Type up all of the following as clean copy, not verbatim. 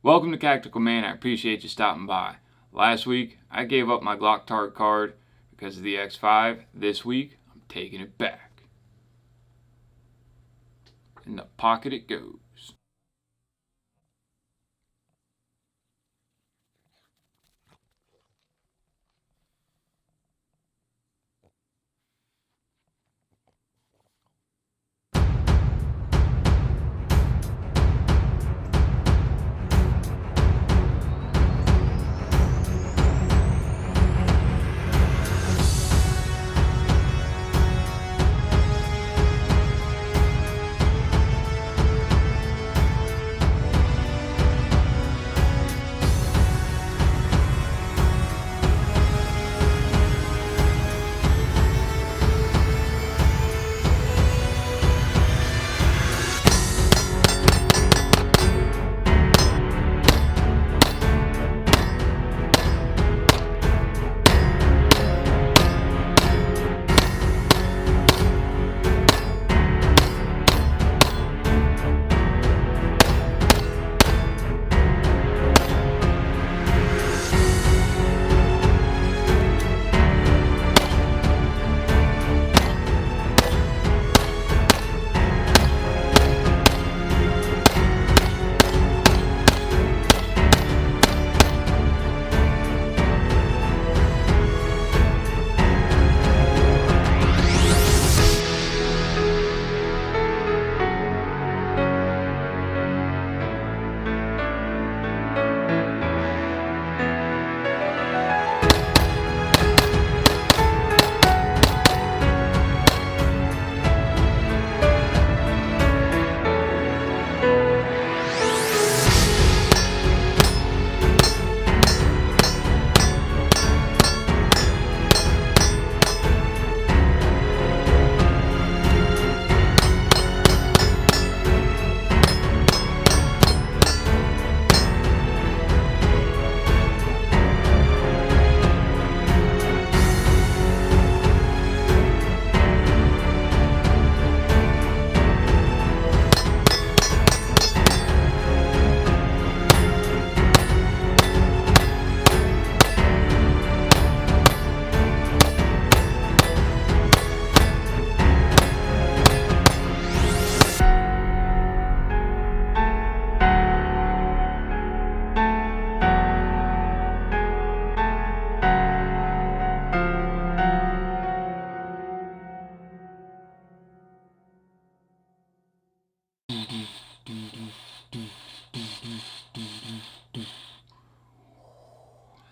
Welcome to CACTICALMAIN. I appreciate you stopping by. Last week, I gave up my Glock target card because of the X5. This week, I'm taking it back. In the pocket it goes.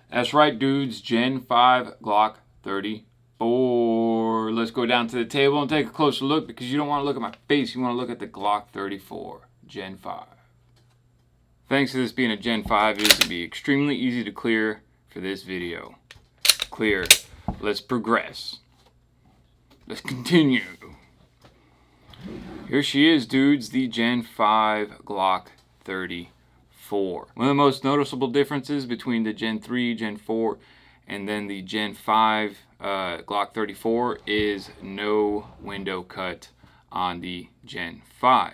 That's right, dudes. Gen 5 Glock 34. Let's go down to the table and take a closer look because you don't want to look at my face. You want to look at the Glock 34 Gen 5. Thanks to this being a Gen 5, it is going to be extremely easy to clear for this video. Clear. Let's progress. Let's continue. Here she is, dudes, the Gen 5 Glock 34. One of the most noticeable differences between the Gen 3, Gen 4, and then the Gen 5 Glock 34 is no window cut on the Gen 5.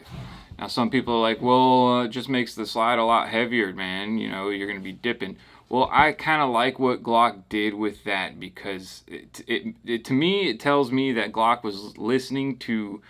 Now some people are like, well, it just makes the slide a lot heavier, man. You know, you're going to be dipping. Well, I kind of like what Glock did with that because to me, it tells me that Glock was listening to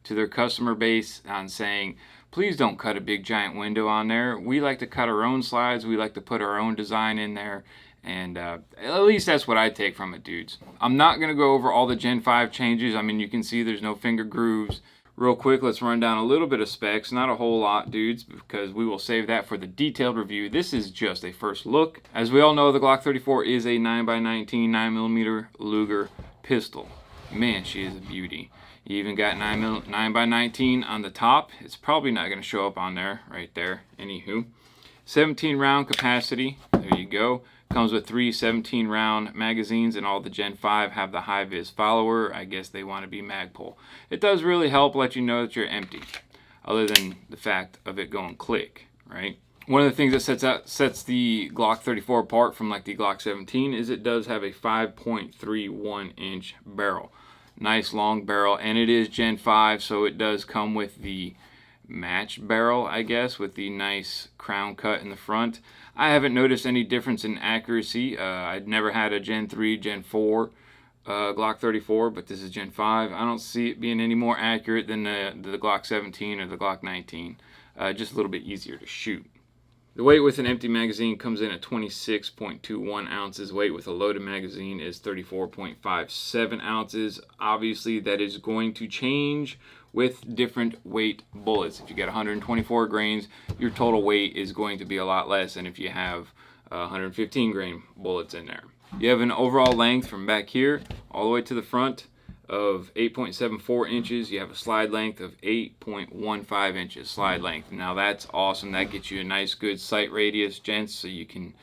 their customer base on saying, please don't cut a big giant window on there. We like to cut our own slides. We like to put our own design in there. And at least that's what I take from it, dudes. I'm not going to go over all the Gen 5 changes. I mean, you can see there's no finger grooves. Real quick, let's run down a little bit of specs. Not a whole lot, dudes, because we will save that for the detailed review. This is just a first look. As we all know, the Glock 34 is a 9x19 9mm Luger pistol. Man, she is a beauty. You even got 9x19 on the top. It's probably not going to show up on there, right there. Anywho, 17 round capacity. There you go. Comes with 3 17-round magazines, and all the Gen 5 have the high-vis follower. I guess they want to be Magpul. It does really help let you know that you're empty, other than the fact of it going click, right? One of the things that sets the Glock 34 apart from like the Glock 17 is it does have a 5.31 inch barrel. Nice long barrel, and it is Gen 5, so it does come with the match barrel, I guess, with the nice crown cut in the front. I haven't noticed any difference in accuracy. I'd never had a Gen 3, Gen 4 Glock 34, but this is Gen 5. I don't see it being any more accurate than the Glock 17 or the Glock 19. Just a little bit easier to shoot. The weight with an empty magazine comes in at 26.21 ounces. Weight with a loaded magazine is 34.57 ounces. Obviously, that is going to change with different weight bullets. If you get 124 grains, your total weight is going to be a lot less than if you have 115 grain bullets in there. You have an overall length from back here all the way to the front of 8.74 inches. You have a slide length of 8.15 inches slide length. Now that's awesome. That gets you a nice good sight radius, gents, so you can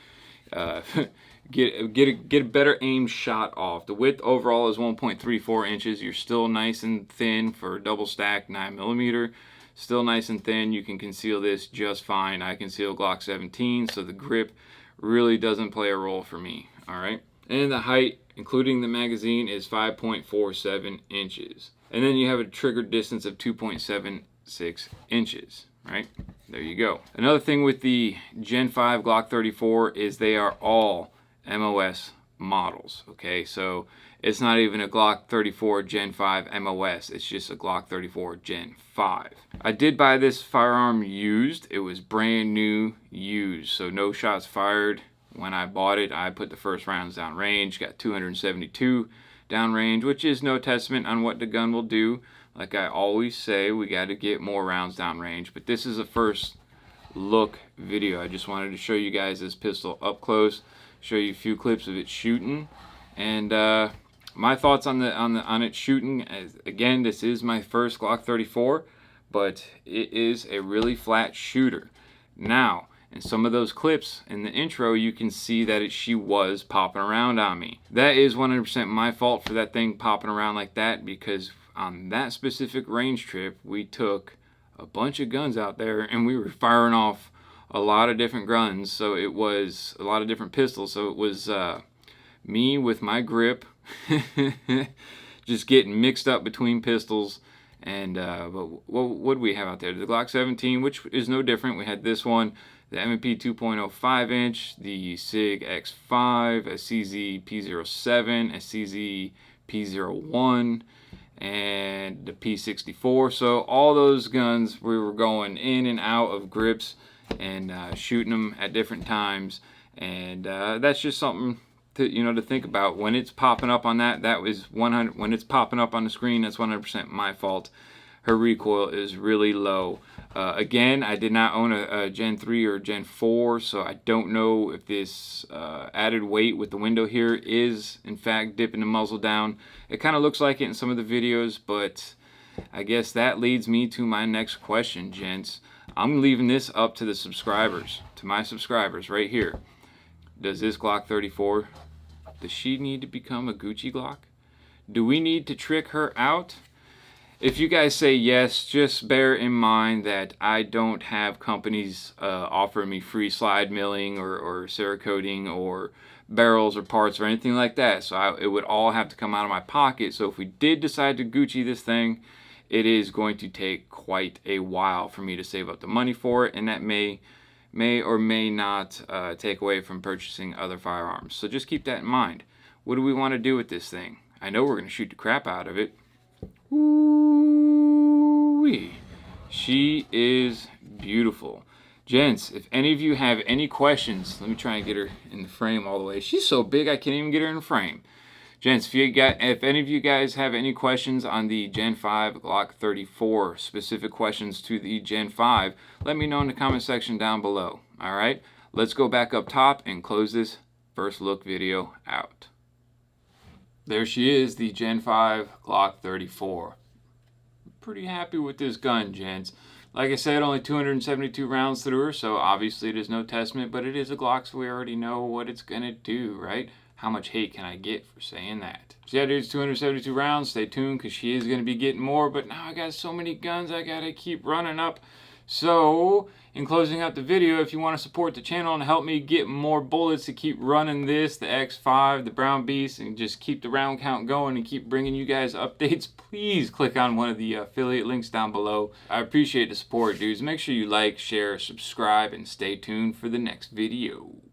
get a better aim shot off. The width overall is 1.34 inches. You're still nice and thin for a double stack 9mm. Still nice and thin. You can conceal this just fine. I conceal Glock 17, so the grip really doesn't play a role for me. All right. And the height, including the magazine, is 5.47 inches. And then you have a trigger distance of 2.76 inches, right? There you go. Another thing with the Gen 5 Glock 34 is they are all MOS models, okay? So it's not even a Glock 34 Gen 5 MOS. It's just a Glock 34 Gen 5. I did buy this firearm used. It was brand new used, so no shots fired. When I bought it, I put the first rounds down range, got 272 down range, which is no testament on what the gun will do. Like I always say, we got to get more rounds down range, but this is a first look video. I just wanted to show you guys this pistol up close, show you a few clips of it shooting, and my thoughts on it shooting. Again, this is my first Glock 34, but it is a really flat shooter. Now, in some of those clips in the intro, you can see that she was popping around on me. That is 100% my fault for that thing popping around like that, because on that specific range trip, we took a bunch of guns out there and we were firing off a lot of different guns. So it was a lot of different pistols. So it was me with my grip just getting mixed up between pistols. And but what did we have out there? The Glock 17, which is no different. We had this one, the M&P 2.05 inch, the SIG X5, a CZ P07, a CZ P01, and the P64. So all those guns, we were going in and out of grips and shooting them at different times. And that's just something to think about. When it's popping up on that was 100. When it's popping up on the screen, that's 100% my fault. Her recoil is really low. Again, I did not own a Gen 3 or Gen 4, so I don't know if this added weight with the window here is in fact dipping the muzzle down. It kind of looks like it in some of the videos, but I guess that leads me to my next question, gents. I'm leaving this up to the subscribers, to my subscribers right here. Does this Glock 34, does she need to become a Gucci Glock? Do we need to trick her out? If you guys say yes, just bear in mind that I don't have companies offering me free slide milling or Cerakoting or barrels or parts or anything like that. So it would all have to come out of my pocket. So if we did decide to Gucci this thing, it is going to take quite a while for me to save up the money for it, and that may or may not take away from purchasing other firearms. So just keep that in mind. What do we want to do with this thing? I know we're going to shoot the crap out of it. Ooh-wee. She is beautiful. Gents, if any of you have any questions, let me try and get her in the frame all the way. She's so big I can't even get her in the frame. Gents, if any of you guys have any questions on the Gen 5 Glock 34, specific questions to the Gen 5, let me know in the comment section down below. Alright, let's go back up top and close this first look video out. There she is, the Gen 5 Glock 34. Pretty happy with this gun, gents. Like I said, only 272 rounds through her, so obviously it is no testament, but it is a Glock, so we already know what it's going to do, right? How much hate can I get for saying that? So yeah, dudes, 272 rounds. Stay tuned, because she is going to be getting more, but now I got so many guns I got to keep running up So, in closing out the video, if you want to support the channel and help me get more bullets to keep running this, the X5, the Brown Beast, and just keep the round count going and keep bringing you guys updates, please click on one of the affiliate links down below. I appreciate the support, dudes. Make sure you like, share, subscribe, and stay tuned for the next video.